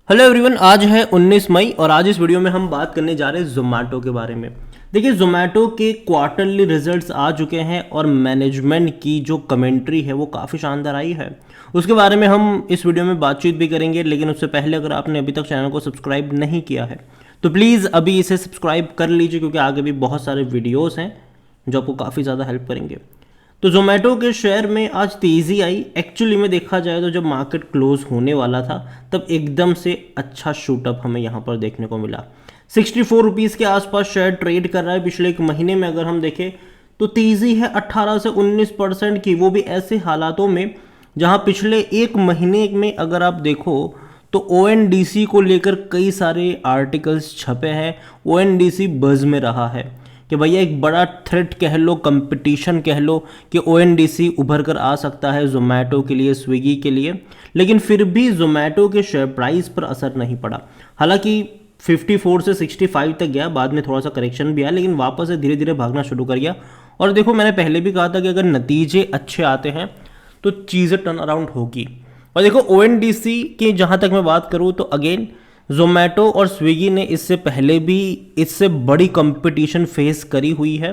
Hello everyone, आज है 19 मई और आज इस वीडियो में हम बात करने जा रहे हैं जोमेटो के बारे में। देखिए, जोमेटो के क्वार्टरली रिजल्ट्स आ चुके हैं और मैनेजमेंट की जो कमेंट्री है वो काफ़ी शानदार आई है। उसके बारे में हम इस वीडियो में बातचीत भी करेंगे, लेकिन उससे पहले अगर आपने अभी तक चैनल को सब्सक्राइब नहीं किया है तो प्लीज़ अभी इसे सब्सक्राइब कर लीजिए, क्योंकि आगे भी बहुत सारे वीडियोज़ हैं जो आपको काफ़ी ज़्यादा हेल्प करेंगे। तो जोमेटो के शेयर में आज तेज़ी आई। एक्चुअली में देखा जाए तो जब मार्केट क्लोज होने वाला था तब एकदम से अच्छा शूटअप हमें यहाँ पर देखने को मिला। 64 रुपीज़ के आसपास शेयर ट्रेड कर रहा है। पिछले एक महीने में अगर हम देखें तो तेज़ी है 18 से 19% की, वो भी ऐसे हालातों में जहाँ पिछले एक महीने में अगर आप देखो तो ONDC को लेकर कई सारे आर्टिकल्स छपे हैं। ONDC बज़ में रहा है कि भैया एक बड़ा थ्रेट कह लो, कंपटीशन कह लो कि ONDC उभर कर आ सकता है जोमेटो के लिए, स्विगी के लिए। लेकिन फिर भी जोमेटो के शेयर प्राइस पर असर नहीं पड़ा। हालांकि 54 से 65 तक गया, बाद में थोड़ा सा करेक्शन भी आया, लेकिन वापस से धीरे धीरे भागना शुरू कर गया। और देखो, मैंने पहले भी कहा था कि अगर नतीजे अच्छे आते हैं तो चीज़ें टर्न अराउंड होगी। और देखो, ONDC की जहाँ तक मैं बात करूँ तो अगेन जोमेटो और स्विगी ने इससे पहले भी इससे बड़ी कंपटीशन फेस करी हुई है,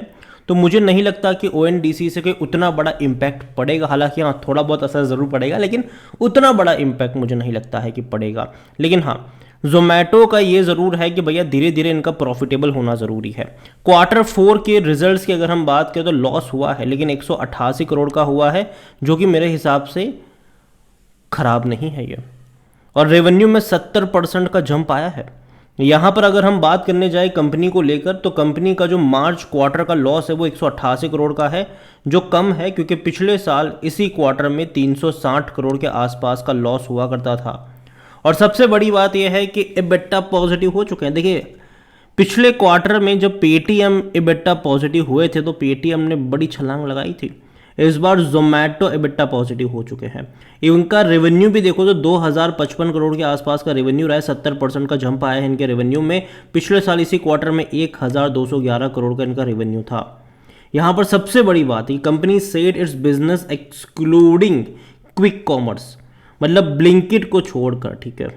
तो मुझे नहीं लगता कि ONDC से कोई उतना बड़ा इम्पैक्ट पड़ेगा। हालांकि हाँ, थोड़ा बहुत असर ज़रूर पड़ेगा, लेकिन उतना बड़ा इम्पैक्ट मुझे नहीं लगता है कि पड़ेगा। लेकिन हाँ, जोमेटो का ये ज़रूर है कि भैया धीरे धीरे इनका प्रॉफिटेबल होना ज़रूरी है। Q4 के रिजल्ट्स की अगर हम बात करें तो लॉस हुआ है, लेकिन 188 करोड़ का हुआ है, जो कि मेरे हिसाब से खराब नहीं है ये। और रेवेन्यू में 70% का जंप आया है। यहाँ पर अगर हम बात करने जाए कंपनी को लेकर तो कंपनी का जो मार्च क्वार्टर का लॉस है वो 188 करोड़ का है, जो कम है क्योंकि पिछले साल इसी क्वार्टर में 360 करोड़ के आसपास का लॉस हुआ करता था। और सबसे बड़ी बात यह है कि EBITDA पॉजिटिव हो चुके हैं। देखिए, पिछले क्वार्टर में जब पेटीएम EBITDA पॉजिटिव हुए थे तो पेटीएम ने बड़ी छलांग लगाई थी। इस बार जोमेटो EBITDA पॉजिटिव हो चुके हैं। इनका रेवेन्यू भी देखो तो 2055 करोड़ के आसपास का रेवेन्यू रहा है। 70% का जंप आया है इनके रेवेन्यू में। पिछले साल इसी क्वार्टर में 1211 करोड़ का इनका रेवेन्यू था। यहाँ पर सबसे बड़ी बात है, company said it's business excluding quick commerce, मतलब ब्लिंकिट को छोड़कर, ठीक है,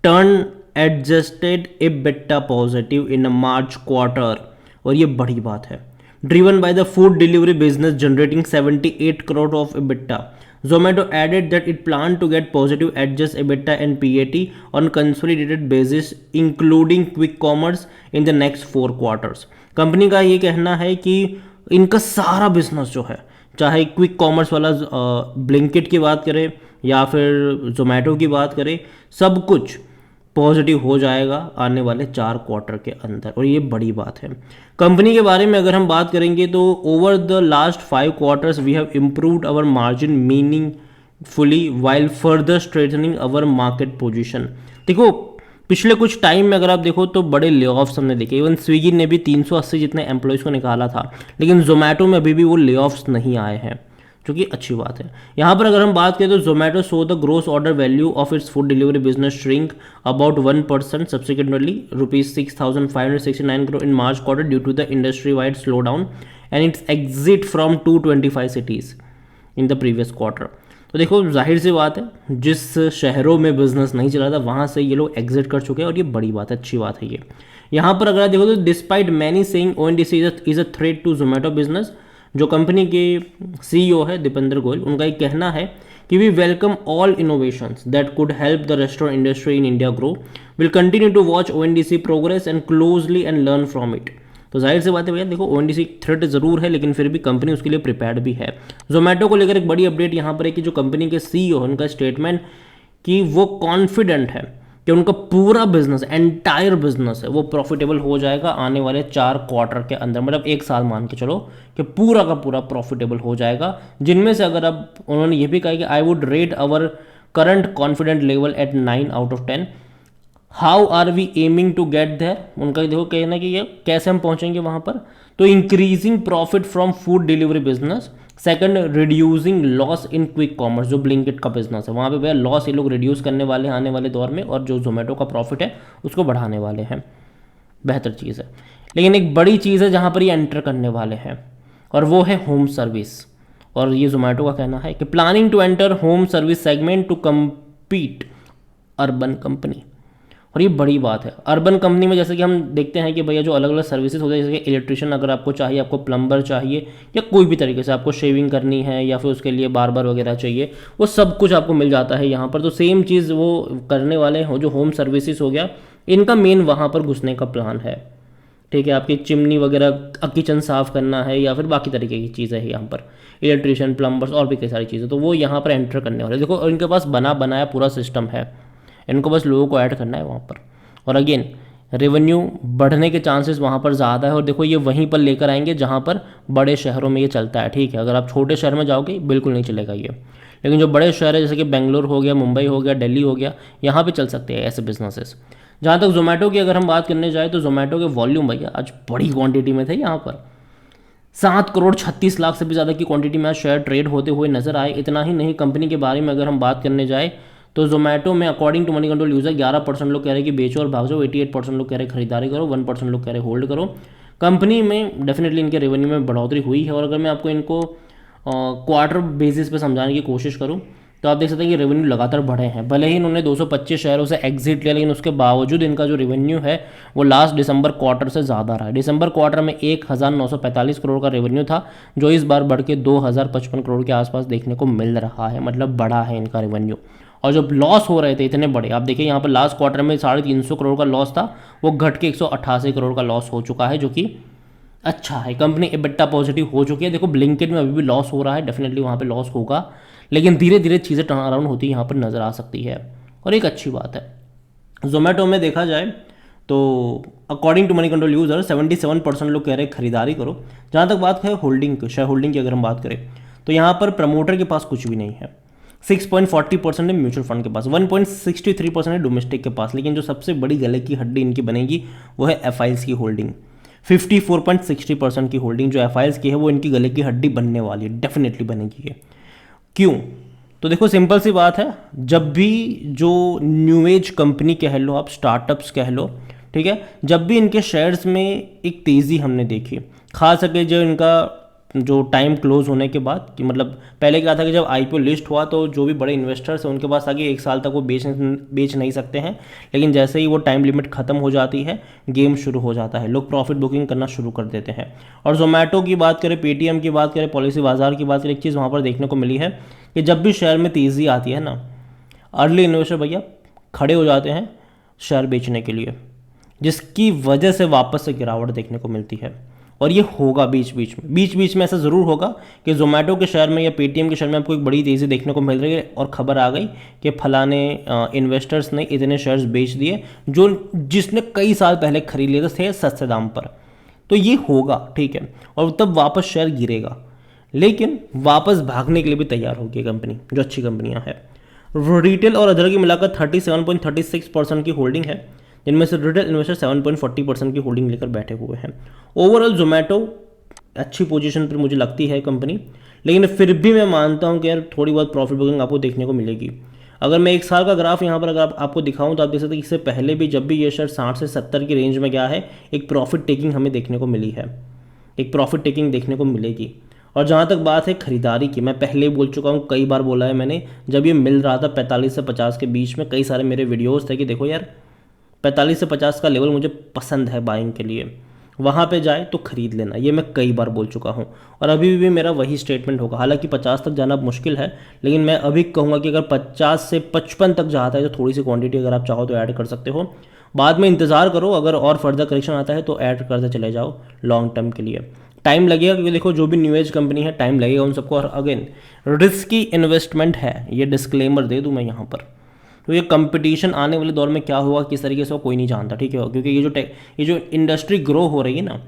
turn adjusted EBITDA positive in March quarter. और ये बड़ी बात है। Driven by the food delivery business generating 78 crore of EBITDA, Zomato added that it planned to get positive adjusted EBITDA and PAT on consolidated basis including quick commerce in the next 4 quarters. Company का ये कहना है कि इनका सारा business जो है, चाहे क्विक कॉमर्स वाला ब्लिंकिट की बात करें या फिर जोमेटो की बात करें, सब कुछ पॉजिटिव हो जाएगा आने वाले 4 क्वार्टर के अंदर। और ये बड़ी बात है। कंपनी के बारे में अगर हम बात करेंगे तो over the last 5 quarters we have improved our margin meaningfully while further strengthening our market position. देखो, पिछले कुछ टाइम में अगर आप देखो तो बड़े ले ऑफ्स हमने देखे। इवन स्विगी ने भी 380 जितने एम्प्लॉयज़ को निकाला था, लेकिन जोमेटो में अभी भी वो ले ऑफ्स नहीं आए हैं, जो कि अच्छी बात है। यहाँ पर अगर हम बात करें तो Zomato so the gross order value of its food delivery business shrink about 1% subsequently ₹6,569 crore in March quarter due to the industry wide slowdown and its exit from 225 cities in the previous quarter। तो देखो, जाहिर सी बात है, जिस शहरों में business नहीं चला था वहाँ से ये लोग एग्जिट कर चुके हैं, और ये बड़ी बात है, अच्छी बात है ये। यहाँ पर अगर देखो तो despite many saying ONDC is a threat to Zomato business, जो कंपनी के CEO है दीपेंद्र गोयल, उनका एक कहना है कि we welcome all innovations that could help the restaurant industry in India grow, will continue to watch ONDC progress and closely and learn from it. तो जाहिर सी बात है भैया, देखो, ONDC थ्रेट जरूर है, लेकिन फिर भी कंपनी उसके लिए प्रिपेयर्ड भी है। जोमेटो को लेकर एक बड़ी अपडेट यहाँ पर है कि जो कंपनी के CEO है, उनका स्टेटमेंट कि वो कॉन्फिडेंट है कि उनका पूरा बिजनेस, एंटायर बिजनेस है, वो प्रॉफिटेबल हो जाएगा आने वाले 4 क्वार्टर के अंदर। मतलब 1 साल मान के चलो कि पूरा का पूरा प्रॉफिटेबल हो जाएगा। जिनमें से अगर अब उन्होंने ये भी कहा कि I would rate our current confident level at 9 out of 10। How are we aiming to get there, उनका देखो कहना कि ये कैसे हम पहुंचेंगे वहां पर। तो increasing profit from food delivery business, second reducing loss in quick commerce, जो ब्लिंकिट का बिजनेस है वहाँ पे भैया लॉस ये लोग रिड्यूस करने वाले हैं आने वाले दौर में, और जो जोमेटो का प्रॉफिट है उसको बढ़ाने वाले हैं। बेहतर चीज़ है। लेकिन एक बड़ी चीज़ है जहाँ पर ये एंटर करने वाले हैं, और वो है होम सर्विस। और ये जोमेटो का कहना है कि planning to enter home service segment to compete Urban Company. और ये बड़ी बात है। अर्बन कंपनी में जैसे कि हम देखते हैं कि भैया जो अलग अलग सर्विसेज होते हैं, जैसे कि इलेक्ट्रिशियन अगर आपको चाहिए, आपको प्लम्बर चाहिए, या कोई भी तरीके से आपको शेविंग करनी है या फिर उसके लिए बार्बर वगैरह चाहिए, वो सब कुछ आपको मिल जाता है यहाँ पर। तो सेम चीज़ वो करने वाले हो, जो होम सर्विसेज हो गया, इनका मेन वहाँ पर घुसने का प्लान है। ठीक है, आपकी चिमनी वगैरह, किचन साफ़ करना है या फिर बाकी तरीके की चीज़ें हैं यहाँ पर, इलेक्ट्रिशियन, प्लम्बर्स और भी कई सारी चीज़ें, तो वो यहाँ पर एंटर करने वाले। देखो इनके पास बना बनाया पूरा सिस्टम है, इनको बस लोगों को ऐड करना है वहाँ पर। और अगेन रेवेन्यू बढ़ने के चांसेस वहाँ पर ज़्यादा है। और देखो ये वहीं पर लेकर आएंगे जहाँ पर बड़े शहरों में ये चलता है। ठीक है, अगर आप छोटे शहर में जाओगे बिल्कुल नहीं चलेगा ये, लेकिन जो बड़े शहर है जैसे कि बेंगलोर हो गया, मुंबई हो गया, दिल्ली हो गया, यहाँ पे चल सकते हैं ऐसे बिजनेसेस। जहाँ तक जोमेटो की अगर हम बात करने जाए तो जोमेटो के वॉल्यूम भैया आज बड़ी क्वांटिटी में थे। यहाँ पर 7 करोड़ 36 लाख से भी ज़्यादा की क्वांटिटी में आज शेयर ट्रेड होते हुए नजर आए। इतना ही नहीं, कंपनी के बारे में अगर हम बात करने जाए तो जोमेटो में according to Moneycontrol user 11% लोग कह रहे हैं कि बेचो और भाग जाओ, 88% लोग कह रहे हैं खरीदारी करो, 1% लोग कह रहे हैं होल्ड करो। कंपनी में डेफिनेटली इनके रेवेन्यू में बढ़ोतरी हुई है। और अगर मैं आपको इनको क्वार्टर बेसिस पे समझाने की कोशिश करूँ तो आप देख सकते हैं कि रेवेन्यू लगातार बढ़े हैं। भले ही इन्होंने 225 शहरों से एग्जिट लिया, लेकिन उसके बावजूद इनका जो रेवेन्यू है वो लास्ट दिसंबर क्वार्टर से ज़्यादा रहा है। दिसंबर क्वार्टर में 1945 करोड़ का रेवेन्यू था, जो इस बार बढ़ के 2055 करोड़ के आसपास देखने को मिल रहा है। मतलब बढ़ा है इनका रेवेन्यू। और जो लॉस हो रहे थे इतने बड़े, आप देखिए यहाँ पर लास्ट क्वार्टर में 350 करोड़ का लॉस था, वो घट के 188 करोड़ का लॉस हो चुका है, जो कि अच्छा है। कंपनी एबिटा पॉजिटिव हो चुकी है। देखो ब्लिंकिट में अभी भी लॉस हो रहा है, डेफिनेटली वहाँ पे लॉस होगा, लेकिन धीरे धीरे चीज़ें टर्न अराउंड होती यहाँ पर नज़र आ सकती है, और एक अच्छी बात है। जोमेटो में देखा जाए तो according to Moneycontrol user 77% लोग कह रहे हैं खरीदारी करो। जहाँ तक बात है होल्डिंग, शेयर होल्डिंग की अगर हम बात करें तो यहाँ पर प्रमोटर के पास कुछ भी नहीं है। 6.40% है म्यूचुअल फंड के पास, 1.63% है डोमेस्टिक के पास, लेकिन जो सबसे बड़ी गले की हड्डी इनकी बनेगी वो है एफआईएस की होल्डिंग। 54.60% की होल्डिंग जो एफआईएस की है वो इनकी गले की हड्डी बनने वाली है, डेफिनेटली बनेगी ये। क्यों? तो देखो सिंपल सी बात है, जब भी जो न्यू एज कंपनी कह लो, आप स्टार्टअप्स कह लो, ठीक है, जब भी इनके शेयर्स में एक तेज़ी हमने देखी, खास करके जो इनका जो टाइम क्लोज होने के बाद, कि मतलब पहले क्या था कि जब आईपीओ लिस्ट हुआ तो जो भी बड़े इन्वेस्टर्स हैं उनके पास आगे 1 साल तक वो बेच नहीं सकते हैं, लेकिन जैसे ही वो टाइम लिमिट ख़त्म हो जाती है गेम शुरू हो जाता है, लोग प्रॉफिट बुकिंग करना शुरू कर देते हैं। और जोमेटो की बात करें, पेटीएम की बात करें, पॉलिसी बाजार की बात करें, एक चीज़ वहाँ पर देखने को मिली है कि जब भी शेयर में तेज़ी आती है ना, अर्ली इन्वेस्टर भैया खड़े हो जाते हैं शेयर बेचने के लिए, जिसकी वजह से वापस से गिरावट देखने को मिलती है। और ये होगा बीच बीच में ऐसा ज़रूर होगा कि जोमेटो के शेयर में या पेटीएम के शेयर में आपको एक बड़ी तेज़ी देखने को मिल रही है और खबर आ गई कि फलाने इन्वेस्टर्स ने इतने शेयर्स बेच दिए जो जिसने कई साल पहले खरीद लिए थे सस्ते दाम पर। तो ये होगा, ठीक है, और तब वापस शेयर गिरेगा, लेकिन वापस भागने के लिए भी तैयार होगी कंपनी, जो अच्छी कंपनियाँ हैं। रिटेल और अदर की मिलाकर 37.36% की होल्डिंग है, जिनमें से रिटेल इन्वेस्टर 7.40% की होल्डिंग लेकर बैठे हुए हैं। ओवरऑल जोमेटो अच्छी पोजीशन पर मुझे लगती है कंपनी, लेकिन फिर भी मैं मानता हूं कि यार थोड़ी बहुत प्रॉफिट बुकिंग आपको देखने को मिलेगी। अगर मैं 1 साल का ग्राफ यहाँ पर अगर आपको दिखाऊं तो आप देख सकते हैं इससे पहले भी जब भी ये शेयर 60 से 70 की रेंज में गया है, एक प्रॉफिट टेकिंग हमें देखने को मिली है, एक प्रॉफिट टेकिंग देखने को मिलेगी। और जहाँ तक बात है खरीदारी की, मैं पहले ही बोल चुका हूँ, कई बार बोला है मैंने, जब ये मिल रहा था 45 से 50 के बीच में, कई सारे मेरे वीडियोज़ थे कि देखो यार 45 से 50 का लेवल मुझे पसंद है बाइंग के लिए, वहाँ पे जाए तो ख़रीद लेना, ये मैं कई बार बोल चुका हूँ और अभी भी मेरा वही स्टेटमेंट होगा। हालांकि 50 तक जाना मुश्किल है, लेकिन मैं अभी कहूँगा कि अगर 50 से 55 तक जाता है तो थोड़ी सी क्वांटिटी अगर आप चाहो तो ऐड कर सकते हो, बाद में इंतज़ार करो, अगर और फर्दर करेक्शन आता है तो ऐड करते चले जाओ लॉन्ग टर्म के लिए। टाइम लगेगा क्योंकि देखो जो भी न्यू एज कंपनी है टाइम लगेगा उन सबको, और अगेन रिस्की इन्वेस्टमेंट है, ये डिस्क्लेमर दे दूँ मैं यहाँ पर। तो ये कंपटीशन आने वाले दौर में क्या होगा, किस तरीके से, कोई नहीं जानता, ठीक है, क्योंकि ये जो इंडस्ट्री ग्रो हो रही है ना,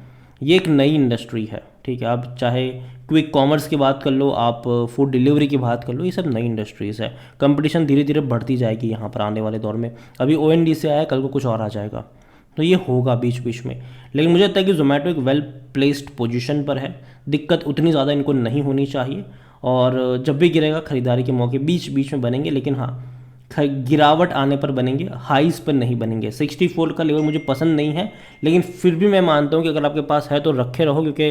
ये एक नई इंडस्ट्री है, ठीक है। आप चाहे क्विक कॉमर्स की बात कर लो, आप फूड डिलीवरी की बात कर लो, ये सब नई इंडस्ट्रीज़ है। कंपटीशन धीरे धीरे बढ़ती जाएगी यहाँ पर आने वाले दौर में। अभी ONDC आया, कल को कुछ और आ जाएगा, तो ये होगा बीच में। लेकिन मुझे लगता है कि जोमेटो एक वेल प्लेस्ड पोजीशन पर है, दिक्कत उतनी ज़्यादा इनको नहीं होनी चाहिए, और जब भी गिरेगा खरीदारी के मौके बीच में बनेंगे, लेकिन हाँ गिरावट आने पर बनेंगे, हाइस पर नहीं बनेंगे। 64 का लेवल मुझे पसंद नहीं है, लेकिन फिर भी मैं मानता हूँ कि अगर आपके पास है तो रखे रहो, क्योंकि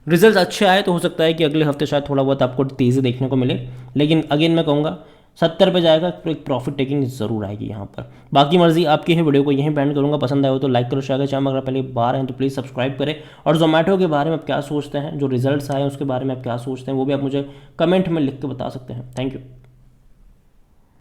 रिजल्ट अच्छे आए तो हो सकता है कि अगले हफ्ते शायद थोड़ा बहुत आपको तेज़ी देखने को मिले। लेकिन अगेन मैं कहूँगा 70 पे जाएगा तो एक प्रॉफिट टेकिंग ज़रूर आएगी यहाँ पर। बाकी मर्जी आपकी है, वीडियो को यहीं बैंड करूँगा। पसंद आए हो तो लाइक करो, शेयर करो। चैनल अगर पहले बार हैं तो प्लीज़ सब्सक्राइब करें। और जोमेटो के बारे में आप क्या सोचते हैं, जो रिजल्ट्स आए उसके बारे में आप क्या सोचते हैं, वो भी आप मुझे कमेंट में लिख के बता सकते हैं। Thank you.